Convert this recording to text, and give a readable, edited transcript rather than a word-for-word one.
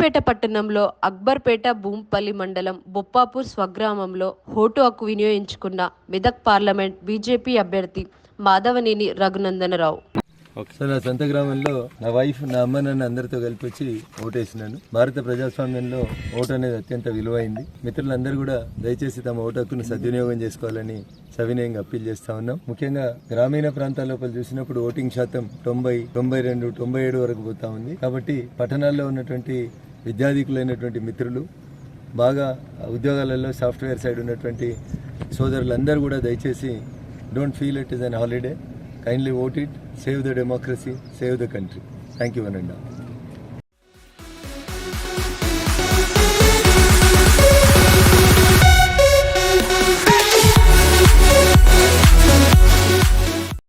సిద్దిపేట పట్టణంలో అక్బర్పేట భూంపల్లి మండలం బొప్పాపూర్ స్వగ్రామంలో ఓటు హక్కు వినియోగించుకున్న మెదక్ పార్లమెంట్ బీజేపీ అభ్యర్థి మాధవనేని రఘునందనరావు. సో నా సొంత గ్రామంలో నా వైఫ్, నా అమ్మ, నన్ను అందరితో కలిపి వచ్చి ఓటేసినాను. భారత ప్రజాస్వామ్యంలో ఓటు అనేది అత్యంత విలువైంది. మిత్రులందరూ కూడా దయచేసి తమ ఓటు హక్కును సద్వినియోగం చేసుకోవాలని సవినయంగా అప్పీల్ చేస్తా ఉన్నాం. ముఖ్యంగా గ్రామీణ ప్రాంతాల లోపల చూసినప్పుడు ఓటింగ్ శాతం 90, 92, 97 వరకు పోతా ఉంది. కాబట్టి పట్టణాల్లో ఉన్నటువంటి విద్యాధికులైనటువంటి మిత్రులు, బాగా ఉద్యోగాలలో సాఫ్ట్వేర్ సైడ్ ఉన్నటువంటి సోదరులందరూ కూడా దయచేసి don't feel it is an holiday. Kindly vote it, save the democracy, save the country. Thank you, Vananda.